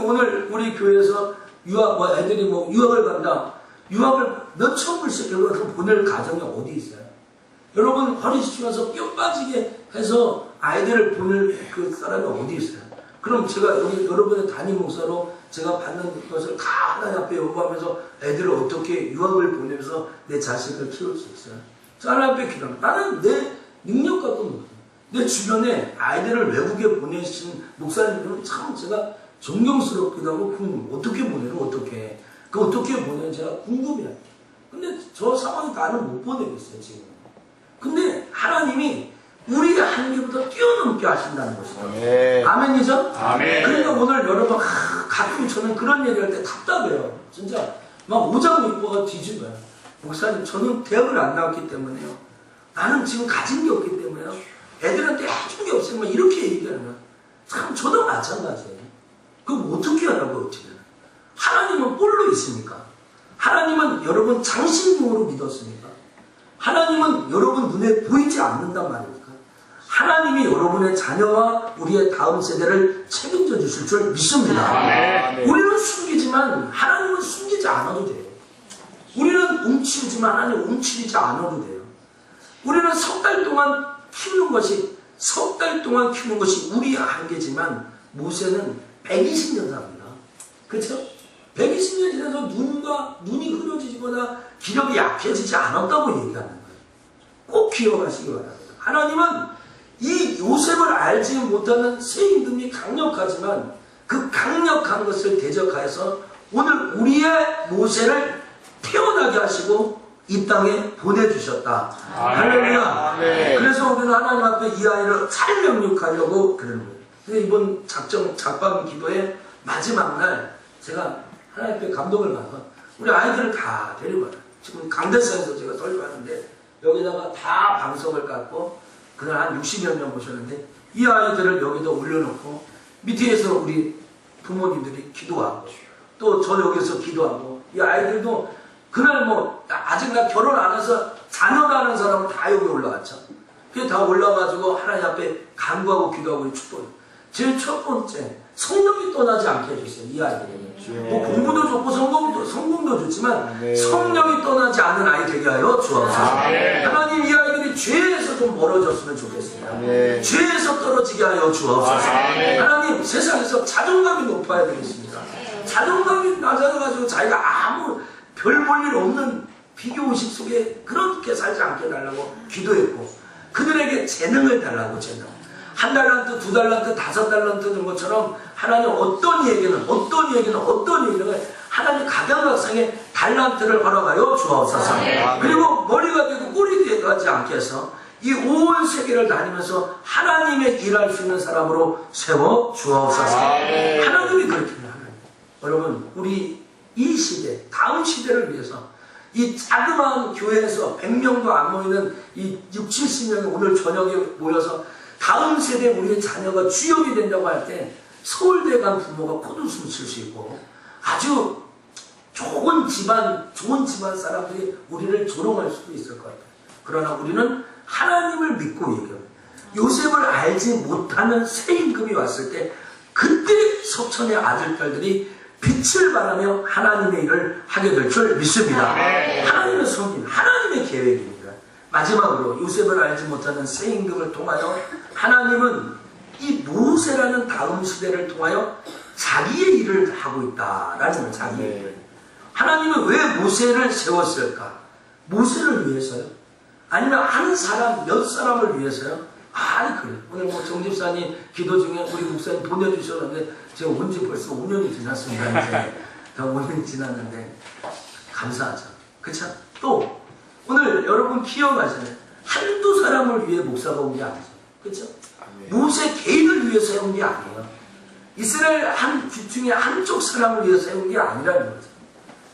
오늘 우리 교회에서 애들이 유학을 간다. 유학을 몇천 불씩 보낼 가정이 어디 있어요? 여러분 허리 쑤셔서 뼈 빠지게 해서 아이들을 보낼 그 사람이 어디 있어요? 그럼 제가 여기 여러분의 담임 목사로 제가 받는 것을 다 하나님 앞에 요구하면서 애들을 어떻게 유학을 보내면서 내 자식을 키울 수 있어요? 저 하나님 앞에 기도합니다. 나는 내 능력 갖고 못해요. 내 주변에 아이들을 외국에 보내신 목사님들은 참 제가 존경스럽기도 하고 어떻게 보내요? 어떻게 보내는 제가 궁금해요. 근데 저 상황이 나는 못 보내겠어요 지금. 근데 하나님이 우리의 한계보다 뛰어넘게 하신다는 것이죠. 아멘이죠? 아멘. 그러니까 오늘 여러분 가끔 저는 그런 얘기할 때 답답해요. 진짜 막 오장육부가 뒤집어요. 목사님 저는 대학을 안 나왔기 때문에요. 나는 지금 가진 게 없기 때문에요. 애들한테 해준 게 없으면 이렇게 얘기하는 거예요. 참 저도 마찬가지예요. 그럼 어떻게 하라고 어떻게 해요? 하나님은 꼴로 있습니까? 하나님은 여러분 장신용으로 믿었습니까? 하나님은 여러분 눈에 보이지 않는단 말입니까? 하나님이 여러분의 자녀와 우리의 다음 세대를 책임져 주실 줄 믿습니다. 아멘. 우리는 숨기지만 하나님은 숨기지 않아도 돼요. 우리는 움츠리지만 하나님은 움츠리지 않아도 돼요. 우리는 석 달 동안 키우는 것이 우리의 한계지만 모세는 120년 삽니다. 그렇죠? 120년 지나서 눈이 흐려지거나 기력이 약해지지 않았다고 얘기하는 거예요. 꼭 기억하시기 바랍니다. 하나님은 이 요셉을 알지 못하는 세임들이 강력하지만 그 강력한 것을 대적하여서 오늘 우리의 모세를 태어나게 하시고 이 땅에 보내주셨다. 할렐루야. 그래서 우리는 하나님 앞에 이 아이를 잘 영육하려고 그러는 거예요. 근데 이번 작방 기도의 마지막 날 제가 하나님 앞에 감동을 받아서 우리 아이들을 다 데리고 와요. 지금 강대사에서 제가 설교하는데 여기다가 다 방석을 깎고 그날 한 60여 명 모셨는데 이 아이들을 여기다 올려놓고 밑에서 우리 부모님들이 기도하고 또 저 여기서 기도하고 이 아이들도 그날 뭐 아직 나 결혼 안 해서 자녀라는 사람은 다 여기 올라왔죠. 그게 다 올라가지고 하나님 앞에 간구하고 기도하고 축복. 제일 첫 번째 성령이 떠나지 않게 해주세요. 이 아이들에게 뭐 공부도 좋고 성공도 좋지만 성령이 떠나지 않는 아이 되게 하여 주옵소서. 하나님 이 아이들이 죄에서 좀 멀어졌으면 좋겠습니다. 죄에서 떨어지게 하여 주옵소서. 하나님 세상에서 자존감이 높아야 되겠습니다. 자존감이 낮아가지고 자기가 아무 별 볼 일 없는 비교의식 속에 그렇게 살지 않게 달라고 기도했고 그들에게 재능을 달라고 재능. 1달란트, 2달란트, 5달란트 준 것처럼 하나님 어떤 얘기는 하나님 각양각상의 달란트를 허락하여 주옵소서. 그리고 머리가 되고 꼴이 되지 않게 해서 이 온 세계를 다니면서 하나님의 일할 수 있는 사람으로 세워 주옵소서. 하나님이 그렇게 해요. 여러분 우리 이 시대 다음 시대를 위해서 이 자그마한 교회에서 100명도 안 모이는 이 60, 70명이 오늘 저녁에 모여서 다음 세대 우리의 자녀가 주역이 된다고 할 때 서울대 간 부모가 코웃음 칠 수 있고 아주 좋은 집안 사람들이 우리를 조롱할 수도 있을 것 같아요. 그러나 우리는 하나님을 믿고 얘기해요. 요셉을 알지 못하는 새 임금이 왔을 때 그때 석천의 아들, 딸들이 빛을 발하며 하나님의 일을 하게 될 줄 믿습니다. 하나님의 성긴, 하나님의 계획입니다. 마지막으로 요셉을 알지 못하는 새 임금을 통하여 하나님은 이 모세라는 다음 시대를 통하여 자기의 일을 하고 있다라는 거예요. 자기의 일을. 하나님은 왜 모세를 세웠을까? 모세를 위해서요? 아니면 한 사람, 몇 사람을 위해서요? 아니 그래요. 오늘 뭐 정집사님 기도 중에 우리 목사님 보내주셨는데 제가 온지 벌써 5년이 지났습니다. 이제 더 5년이 지났는데 감사하죠. 그쵸? 또 오늘 여러분 기억하시나요? 한두 사람을 위해 목사가 온 게 아니죠. 그쵸? 모세 개인을 위해 세운 게 아니에요. 이스라엘 한 중에 한쪽 사람을 위해 세운 게 아니라는 거죠.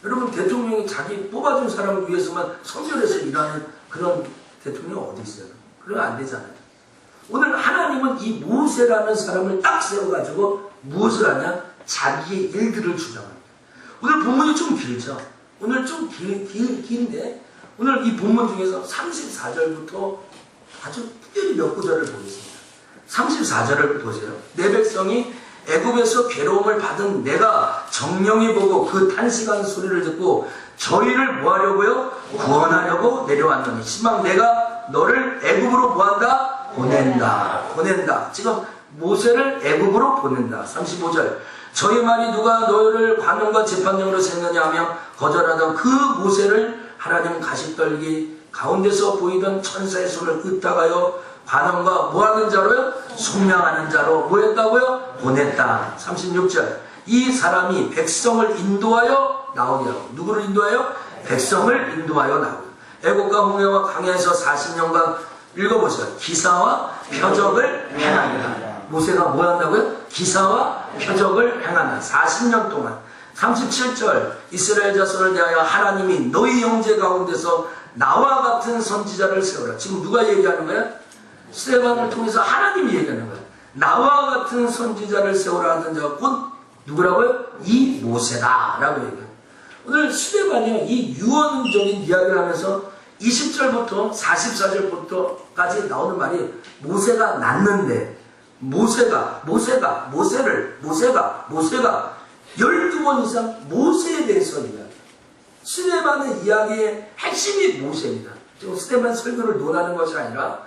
여러분 대통령이 자기 뽑아준 사람을 위해서만 선별해서 일하는 그런 대통령이 어디 있어요? 그러면 안 되잖아요. 오늘 하나님은 이 모세라는 사람을 딱 세워가지고 무엇을 하냐? 자기의 일들을 주장합니다. 오늘 본문이 좀 길죠? 오늘 좀 긴데 오늘 이 본문 중에서 34절부터 아주 특별히 몇 구절을 보겠습니다. 34절을 보세요. 내 백성이 애굽에서 괴로움을 받은 내가 정령이 보고 그 탄식하는 소리를 듣고 저희를 뭐하려고요? 구원하려고 내려왔노니 신방 내가 너를 애굽으로 뭐한다? 보낸다. 지금 모세를 애굽으로 보낸다. 35절 저희 말이 누가 너를 관원과 재판장으로 세느냐 하며 거절하던 그 모세를 하나님 가시떨기 가운데서 보이던 천사의 손을 끄다가요 관원과 뭐하는 자로요? 속량하는 자로 뭐했다고요? 보냈다. 36절 이 사람이 백성을 인도하여 나오게 하고 누구를 인도하여? 백성을 인도하여 나오고 애국과 홍해와 강야에서 40년간 읽어보세요. 기사와 표적을 행한다. 모세가 뭐 한다고요? 기사와 표적을 행한다. 40년 동안. 37절 이스라엘 자손을 대하여 하나님이 너희 형제 가운데서 나와 같은 선지자를 세우라. 지금 누가 얘기하는 거야? 스데반을 통해서 하나님이 얘기하는 거야. 나와 같은 선지자를 세우라 하는 자가 곧 누구라고요? 이 모세다 라고 얘기해요. 오늘 스데반이 이 유언적인 이야기를 하면서 20절부터 44절부터까지 나오는 말이 모세가 낳는데 모세가 12번 이상 모세에 대해서 이야기해요. 스데반의 이야기의 핵심이 모세입니다. 지금 스데반 설교를 논하는 것이 아니라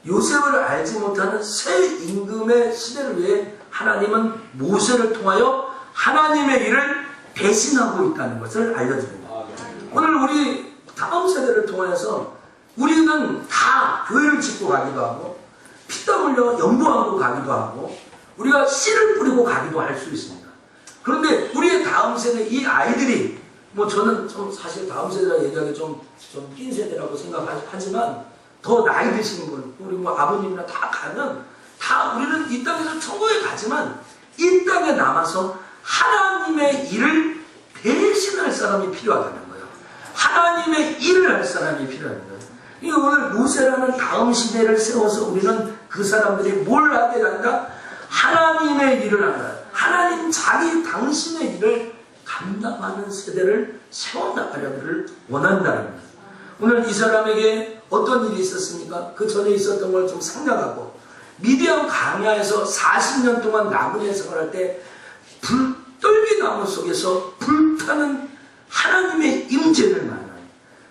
요셉을 알지 못하는 새 임금의 시대를 위해 하나님은 모세를 통하여 하나님의 일을 대신하고 있다는 것을 알려줍니다. 오늘 우리 다음 세대를 통해서 우리는 다 교회를 짓고 가기도 하고 피땀 흘려 연구하고 가기도 하고 우리가 씨를 뿌리고 가기도 할 수 있습니다. 그런데 우리의 다음 세대 이 아이들이 뭐 저는 좀 사실 다음 세대라 얘기하기 좀 낀 세대라고 생각하지만 더 나이 드시는 분 우리 뭐 아버님이나 다 가면 다 우리는 이 땅에서 천국에 가지만 이 땅에 남아서 하나님의 일을 대신할 사람이 필요하다는 거예요. 하나님의 일을 할 사람이 필요한 거예요. 이 오늘 모세라는 다음 시대를 세워서 우리는 그 사람들이 뭘 하게 한다? 하나님의 일을 한다. 하나님 자기 당신의 일을 감당하는 세대를 세워나가려기를 원한다는 거예요. 오늘 이 사람에게 어떤 일이 있었습니까? 그 전에 있었던 걸 좀 생각하고, 미디안 강야에서 40년 동안 나무에 생활할 때 똘기나무 속에서 불타는 하나님의 임재를 만나요.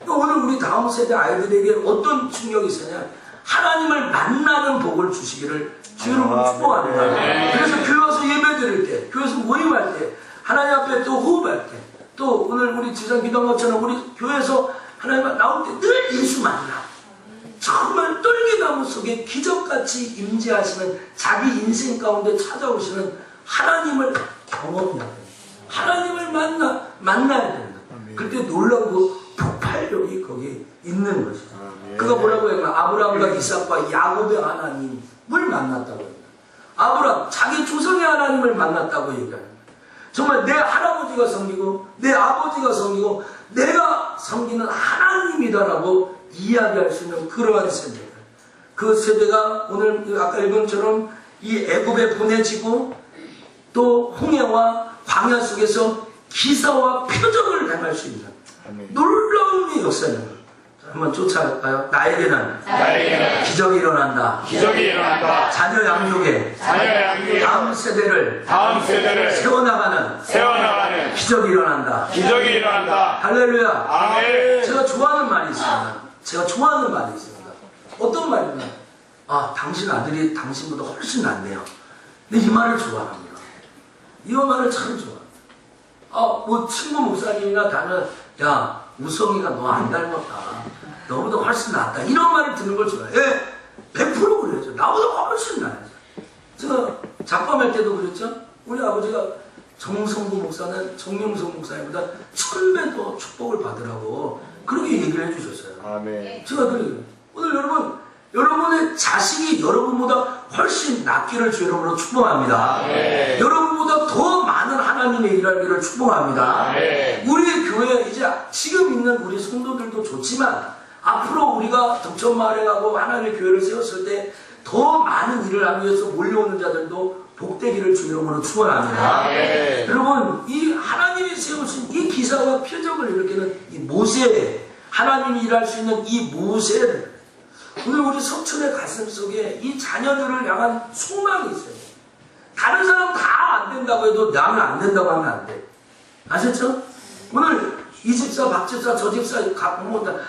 그러니까 오늘 우리 다음 세대 아이들에게 어떤 충격이 있으냐? 하나님을 만나는 복을 주시기를 주 여러분 축복합니다. 그래서 교회 와서 예배 드릴 때, 교회에서 모임할 때, 하나님 앞에 또 호흡할 때, 또 오늘 우리 지상 기도한 것처럼 우리 교회에서 하나님 나올 때 늘 예수 만나. 정말 똘기나무 속에 기적같이 임재하시는 자기 인생 가운데 찾아오시는 하나님을 경험해야 돼요. 하나님을 만나야 된다. 그때 놀라운 그 폭발력이 거기 있는 것이죠. 그가 뭐라고 했나? 아브라함과 이삭과 야곱의 하나님을 만났다고 합니다. 아브라함, 자기 조상의 하나님을 만났다고 얘기합니다. 정말 내 할아버지가 섬기고 내 아버지가 섬기고 내가 섬기는 하나님이다라고 이야기할 수 있는 그러한 세대다. 그 세대가 오늘 아까 읽은 것처럼 이 애굽에 보내지고 또 홍해와 광야 속에서 기사와 표적을 행할 수 있는 놀라운 역사입니다. 한번 쫓아갈까요? 나에게는 기적이 일어난다. 자녀 양육에 다음 세대를 세워나가는 기적이 일어난다. 할렐루야. 아멘. 제가 좋아하는 말이 있습니다. 어떤 말이냐? 당신 아들이 당신보다 훨씬 낫네요. 근데 이 말을 좋아합니다. 이 말을 참 좋아합니다. 뭐 친구 목사님이나 다른 우성이가 너 안 닮았다. 너보다 훨씬 낫다. 이런 말을 듣는 걸 좋아해요. 100% 그래야죠. 나보다 훨씬 나아요. 제가 작품할 때도 그랬죠. 우리 아버지가 정성구 목사는 정명성 목사님보다 1000배 더 축복을 받으라고 그렇게 얘기를 해주셨어요. 아멘. 제가 그래요. 오늘 여러분의 자식이 여러분보다 훨씬 낫기를 주 여러분으로 축복합니다. 아멘. 여러분보다 더 많은 하나님의 일하기를 축복합니다. 아멘. 우리 교회 이제 지금 있는 우리 성도들도 좋지만 앞으로 우리가 덕천마을에 가고 하나님의 교회를 세웠을 때 더 많은 일을 하기 위해서 몰려오는 자들도 복되기를 주 이름으로 축원합니다. 아멘. 여러분, 이 하나님이 세우신 이 기사와 표적을 일으키는 이 모세, 하나님이 일할 수 있는 이 모세를 오늘 우리 석천의 가슴 속에 이 자녀들을 향한 소망이 있어요. 다른 사람 다 안 된다고 해도 나는 안 된다고 하면 안 돼. 아셨죠? 오늘 이 집사, 박 집사, 저 집사,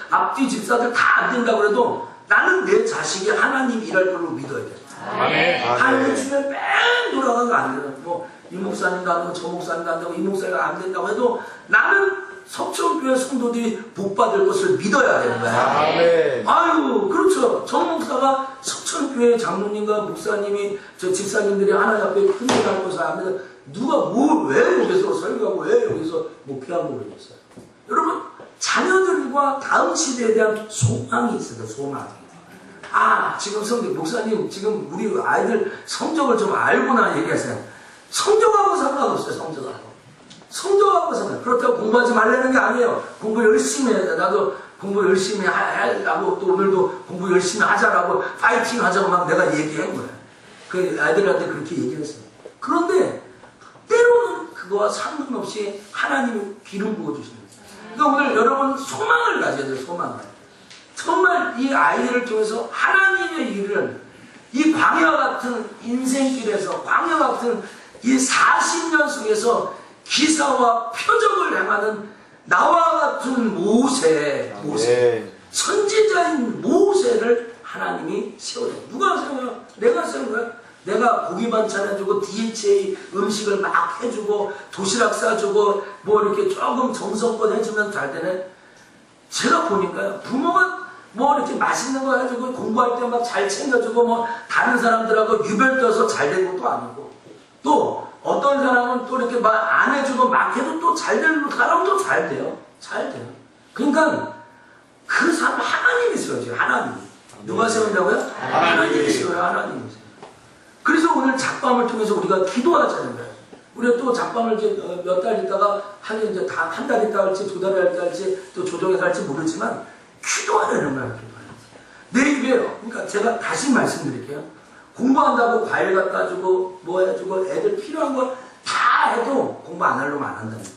앞뒤 집사들 다 안 된다고 해도 나는 내 자식이 하나님 일할 걸로 믿어야 돼. 아멘. 하나님 주변 맨 돌아가서 안 된다고. 뭐 이 목사님도 안 되고 저 목사님도 안 되고 이 목사가 안 된다고 해도 나는 석천교회 성도들이 복받을 것을 믿어야 되는 거야. 아멘. 아유, 그렇죠. 정 목사가 석천교회 장로님과 목사님이 저 집사님들이 하나님 앞에 큰 일 할 것을 압니다. 누가 왜 여기서 설교하고 왜 여기서 목회하고 그러겠어요. 여러분, 자녀들과 다음 시대에 대한 소망이 있어요. 소망이. 지금 목사님 지금 우리 아이들 성적을 좀 알고나 얘기하세요. 성적하고 상관없어요. 성적하고 상관. 그렇다고 공부하지 말라는 게 아니에요. 공부 열심히 해야 돼. 나도 공부 열심히 하라고 또 오늘도 공부 열심히 하자라고 파이팅 하자고 막 내가 얘기한 거야. 그 아이들한테 그렇게 얘기했어요. 그런데 때로는 그거와 상관없이 하나님이 기름 부어주시는 거예요. 그러니까 오늘 여러분 소망을 가져야 돼요. 소망을. 정말 이 아이들을 통해서 하나님의 일을 이 광야 같은 인생길에서 광야 같은 이 40년 속에서 기사와 표적을 행하는 나와 같은 모세 선지자인 모세를 하나님이 세워요. 누가 세워요? 내가 세운 거야. 내가 고기 반찬 해주고 DHA 음식을 막 해주고 도시락 싸주고 뭐 이렇게 조금 정성껏 해주면 잘 되네. 제가 보니까요, 부모가 뭐 이렇게 맛있는 거 해주고 공부할 때 막 잘 챙겨주고 뭐 다른 사람들하고 유별떠서 잘 된 것도 아니고, 또 어떤 사람은 또 이렇게 막 안 해주고 막 해도 또 잘 되는 사람도 잘 돼요. 그러니까 그 사람 하나님이 세워져요. 하나님이. 누가 세운다고요? 하나님이 세워요. 하나님이 세워요. 그래서 오늘 작밤을 통해서 우리가 기도하자는 거예요. 우리가 또 작밤을 이제 몇 달 있다가 한 달 있다 할지 2달 있다 할지 또 조정해서 할지 모르지만 기도하려는 거예요. 개입이에요. 그러니까 제가 다시 말씀드릴게요. 공부한다고 과일 갖다 주고 뭐 해주고 애들 필요한 거 다 해도 공부 안 하려면 안 한다는 거예요.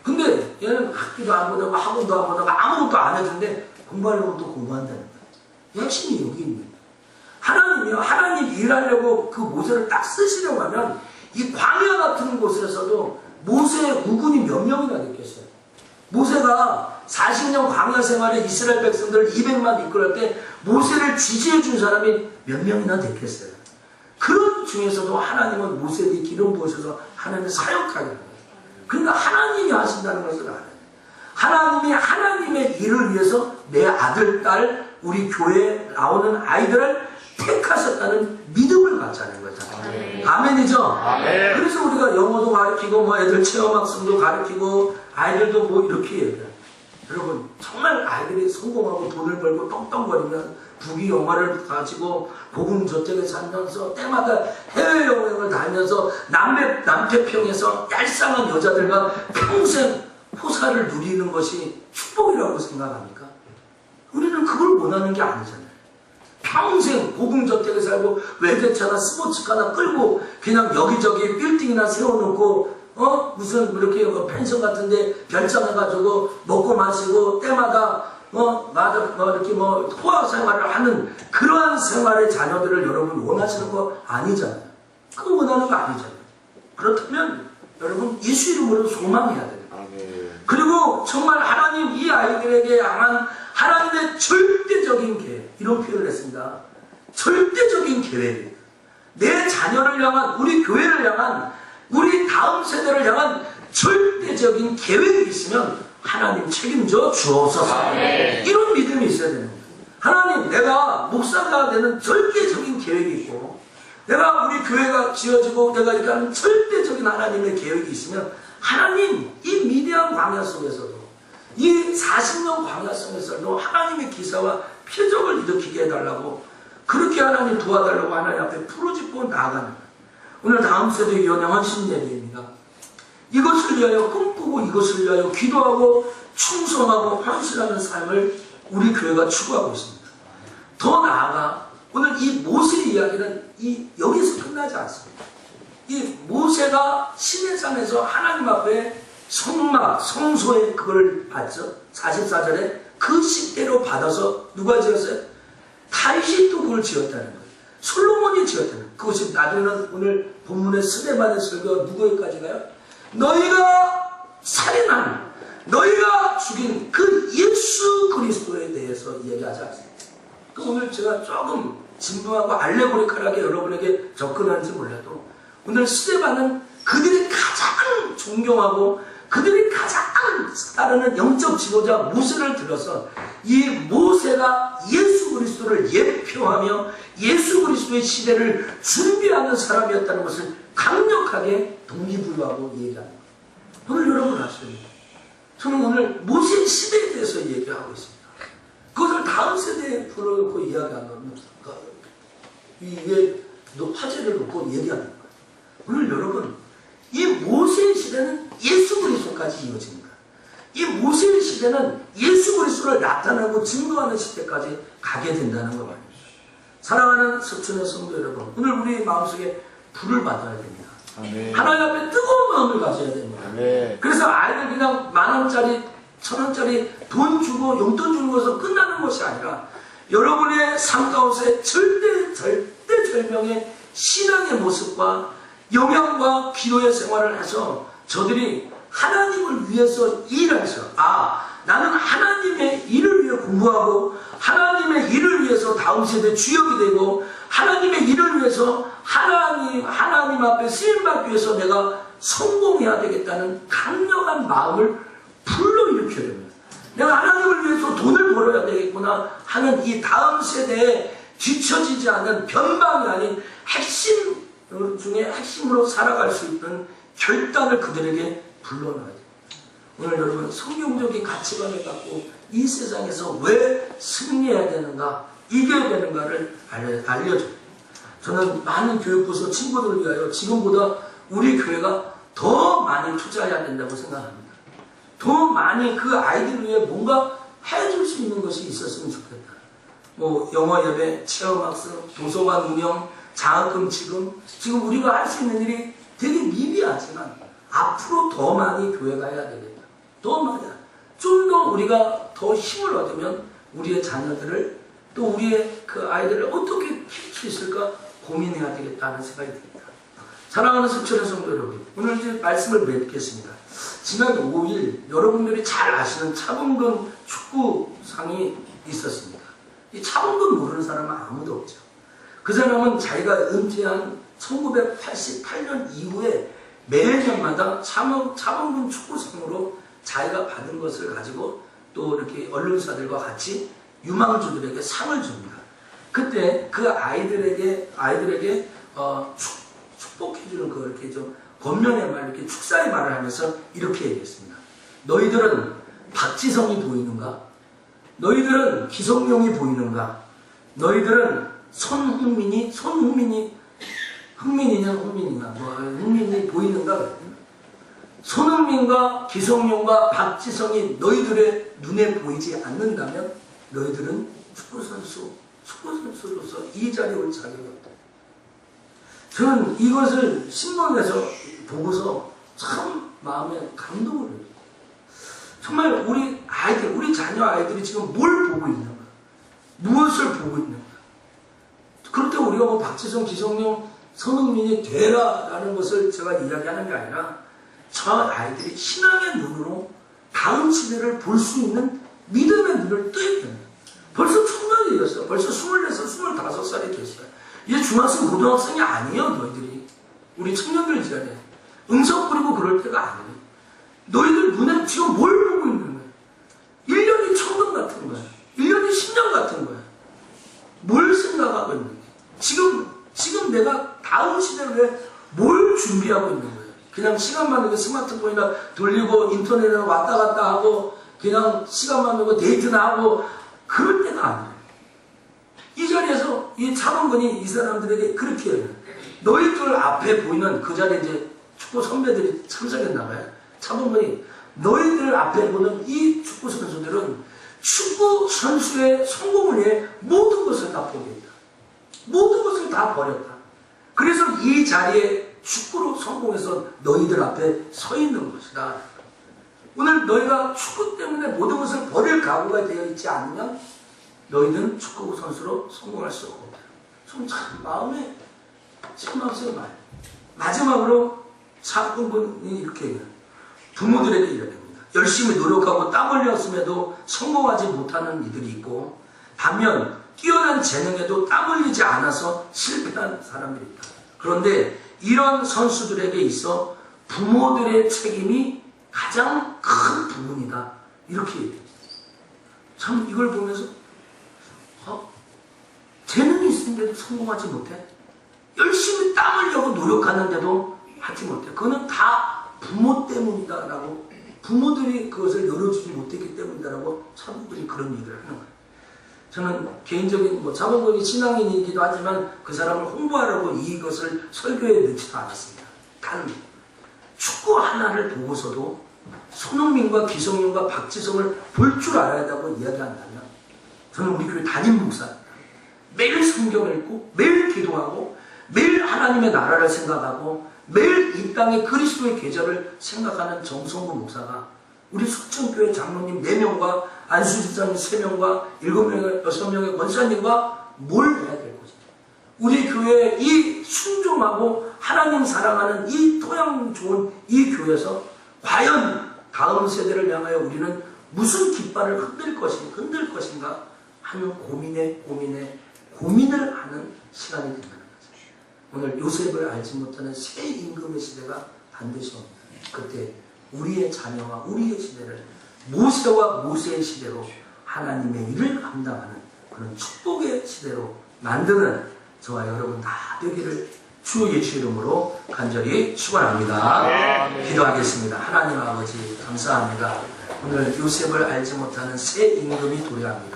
근데 얘는 학교도 안 보다가 학원도 안 보다가 아무것도 안 해주는데 공부하려고 또 공부한다는 거예요. 핵심이 여기 있는 거예요. 하나님이요. 하나님 일하려고 그 모세를 딱 쓰시려고 하면 이 광야 같은 곳에서도 모세의 우군이 몇 명이나 됐겠어요. 모세가 40년 광야 생활에 이스라엘 백성들을 200만 이끌을 때 모세를 지지해 준 사람이 몇 명이나 됐겠어요. 그런 중에서도 하나님은 모세에게 기름 부으셔서 하나님을 사역하게 합니다. 그러니까 하나님이 하신다는 것을 알아요. 하나님이 하나님의 일을 위해서 내 아들, 딸, 우리 교회에 나오는 아이들을 택하셨다는 믿음을 갖자는 거잖아요. 아멘이죠? 아멘. 그래서 우리가 영어도 가르치고 뭐 애들 체험학습도 가르치고 아이들도 뭐 이렇게 얘기해요. 여러분 정말 아이들이 성공하고 돈을 벌고 떵떵거리면 북이 영화를 가지고 고궁 저택에 살면서 때마다 해외여행을 다니면서 남태평에서 얄쌍한 여자들과 평생 호사를 누리는 것이 축복이라고 생각합니까? 우리는 그걸 원하는 게 아니잖아요. 평생 고궁저택에 살고 외제차나 스포츠카나 끌고 그냥 여기저기 빌딩이나 세워놓고 무슨 이렇게 펜션 같은데 별장해가지고 먹고 마시고 때마다 이렇게 호화 생활을 하는 그러한 생활의 자녀들을 여러분 원하시는 거 아니잖아요. 그거 원하는 거 아니잖아요. 그렇다면 여러분 예수 이름으로 소망해야 됩니다. 그리고 정말 하나님 이 아이들에게 향한 하나님의 절대적인 계획, 이런 표현을 했습니다. 절대적인 계획. 내 자녀를 향한, 우리 교회를 향한, 우리 다음 세대를 향한 절대적인 계획이 있으면 하나님 책임져 주옵소서. 이런 믿음이 있어야 되는 거예요. 하나님, 내가 목사가 되는 절대적인 계획이 있고, 내가 우리 교회가 지어지고 내가 이렇게 하는 절대적인 하나님의 계획이 있으면 하나님, 이 미디안 광야 속에서도 이 40년 광야 속에서도 하나님의 기사와 표적을 일으키게 해달라고, 그렇게 하나님 도와달라고 하나님 앞에 부르짖고 나아가는 거예요. 오늘 다음 세대 위원회 헌신 예배입니다. 이것을 위하여 꿈꾸고 이것을 위하여 기도하고 충성하고 헌신하는 삶을 우리 교회가 추구하고 있습니다. 더 나아가 오늘 이 모세 이야기는 여기서 끝나지 않습니다. 이 모세가 시내산에서 하나님 앞에 성소에 그걸 받죠. 44절에 그 식대로 받아서 누가 지었어요? 다윗이 또 그걸 지었다는 거예요. 솔로몬이 지었다는 거예요. 그것이 나중에는 오늘 본문의 스데반의 설교가 누구에까지 가요? 너희가 살인한, 너희가 죽인 그 예수 그리스도에 대해서 얘기하지 않습니다. 오늘 제가 조금 진부하고 알레고리컬하게 여러분에게 접근하는지 몰라도 오늘 스데반은 그들이 가장 존경하고 그들이 가장 따르는 영적 지도자 모세를 들어서 이 모세가 예수 그리스도를 예표하며 예수 그리스도의 시대를 준비하는 사람이었다는 것을 강력하게 동기부여하고 얘기합니다. 오늘 여러분 아십니까? 저는 오늘 모세 시대에 대해서 얘기하고 있습니다. 그것을 다음 세대에 불러놓고 이야기하는 겁니다. 이게 화제를 놓고 얘기하는 거예요. 오늘 여러분, 이 모세의 시대는 예수 그리스도까지 이어집니다. 이 모세의 시대는 예수 그리스도를 나타내고 증거하는 시대까지 가게 된다는 거 말입니다. 사랑하는 서천의 성도 여러분, 오늘 우리 마음속에 불을 받아야 됩니다. 아멘. 하나님 앞에 뜨거운 마음을 가져야 됩니다. 아멘. 그래서 아이들 그냥 10,000원짜리 1,000원짜리 돈 주고 용돈 주는 것으로 끝나는 것이 아니라 여러분의 삶 가운데 절대절명의 신앙의 모습과 영향과 기도의 생활을 해서 저들이 하나님을 위해서 일해서 나는 하나님의 일을 위해 공부하고 하나님의 일을 위해서 다음 세대 주역이 되고 하나님의 일을 위해서 하나님 앞에 쓰임받기 위해서 내가 성공해야 되겠다는 강력한 마음을 불러일으켜야 됩니다. 내가 하나님을 위해서 돈을 벌어야 되겠구나 하는 이 다음 세대에 뒤처지지 않는 변방이 아닌 핵심 중에 핵심으로 살아갈 수 있는 결단을 그들에게 불러놔야 돼요. 오늘 여러분 성경적인 가치관을 갖고 이 세상에서 왜 승리해야 되는가, 이겨야 되는가를 알려줘요. 저는 많은 교육부서 친구들을 위하여 지금보다 우리 교회가 더 많이 투자해야 된다고 생각합니다. 더 많이 그 아이들 위해 뭔가 해줄 수 있는 것이 있었으면 좋겠다. 뭐 영어 예배, 체험학습, 도서관 운영, 장학금 지금 우리가 할 수 있는 일이 되게 미비하지만 앞으로 더 많이 교회가 해야 되겠다. 더 많이. 좀 더 우리가 더 힘을 얻으면 우리의 자녀들을 또 우리의 그 아이들을 어떻게 키울 수 있을까 고민해야 되겠다는 생각이 듭니다. 사랑하는 석천의 성도 여러분, 오늘 이제 말씀을 맺겠습니다. 지난 5일 여러분들이 잘 아시는 차범근 축구상이 있었습니다. 이 차범근 모르는 사람은 아무도 없죠. 그 사람은 자기가 은퇴한 1988년 이후에 매년마다 차범근 축구상으로 자기가 받은 것을 가지고 또 이렇게 언론사들과 같이 유망주들에게 상을 줍니다. 그때 그 아이들에게 축복해주는 그 이렇게 좀 권면의 말, 이렇게 축사의 말을 하면서 이렇게 얘기했습니다. 너희들은 박지성이 보이는가? 너희들은 기성용이 보이는가? 너희들은 흥민이 보이는가? 손흥민과 기성용과 박지성이 너희들의 눈에 보이지 않는다면 너희들은 축구선수로서 이 자리에 올 자격이 없다. 저는 이것을 신문에서 보고서 참 마음에 감동을 느꼈어요. 정말 우리 자녀 아이들이 지금 뭘 보고 있는가? 무엇을 보고 있는가? 그럴 때 우리가 뭐 박지성, 기성용, 손흥민이 되라라는 것을 제가 이야기하는 게 아니라 저 아이들이 신앙의 눈으로 다음 시대를 볼 수 있는 믿음의 눈을 떠야 됩니다. 벌써 청년이 되었어요. 벌써 24, 25살이 됐어요. 이제 중학생, 고등학생이 아니에요, 너희들이. 우리 청년들 지간에. 응석 부리고 그럴 때가 아니에요. 너희들 눈에 지금 뭘 보고 있는 거야? 1년이 천년 같은 거야. 1년이 10년 같은 거야. 뭘 생각하고 있는 거야? 지금 내가 다음 시대를 뭘 준비하고 있는 거야? 그냥 시간만 되고 스마트폰이나 돌리고 인터넷에 왔다 갔다 하고 그냥 시간만 되고 데이트나 하고 그럴 때가 아니에요. 이 자리에서 이 차범근이 이 사람들에게 그렇게 해요. 너희들 앞에 보이는 그 자리에 이제 축구 선배들이 참석했나 봐요. 차범근이 너희들 앞에 보는 이 축구 선수들은 축구 선수의 성공을 위해 모든 것을 다 포기했다. 모든 것을 다 버렸다. 그래서 이 자리에 축구로 성공해서 너희들 앞에 서 있는 것이다. 오늘 너희가 축구 때문에 모든 것을 버릴 각오가 되어 있지 않으면 너희는 축구 선수로 성공할 수 없다. 좀 참 마음에 실망스러운 말. 마지막으로 차범근이 이렇게 얘기해요. 부모들에게 이야기합니다. 열심히 노력하고 땀 흘렸음에도 성공하지 못하는 이들이 있고 반면 뛰어난 재능에도 땀 흘리지 않아서 실패한 사람들이 있다. 그런데 이런 선수들에게 있어 부모들의 책임이 가장 큰 부분이다. 이렇게 얘기해요. 참 이걸 보면서 재능이 있는데도 성공하지 못해? 열심히 땀 흘려고 노력하는데도 하지 못해. 그거는 다 부모 때문이다라고, 부모들이 그것을 열어주지 못했기 때문이다라고 차범근이 그런 얘기를 하는 거예요. 저는 개인적인 차범근이 신앙인이기도 하지만 그 사람을 홍보하려고 이것을 설교에 넣지도 않았습니다. 단 축구 하나를 보고서도 손흥민과 기성용과 박지성을 볼 줄 알아야 한다고 이야기한다면 저는 우리 교회 담임 목사 매일 성경을 읽고 매일 기도하고 매일 하나님의 나라를 생각하고 매일 이 땅의 그리스도의 계절을 생각하는 정성구 목사가 우리 속천교회 장로님 4명과 안수집사님 3명과 7명의 6명의 권사님과 뭘 해야 될 것인가? 우리 교회의 이 순종하고 하나님 사랑하는 이 토양 좋은 이 교회에서 과연 다음 세대를 향하여 우리는 무슨 깃발을 흔들 것인가 하는 고민을 하는 시간이 된다는 거죠. 오늘 요셉을 알지 못하는 새 임금의 시대가 반드시 옵니다. 그때 우리의 자녀와 우리의 시대를 모세와 모세의 시대로 하나님의 일을 감당하는 그런 축복의 시대로 만드는 저와 여러분 다 되기를 주 예수 이름으로 간절히 축원합니다. 기도하겠습니다. 하나님 아버지 감사합니다. 오늘 요셉을 알지 못하는 새 임금이 도래합니다.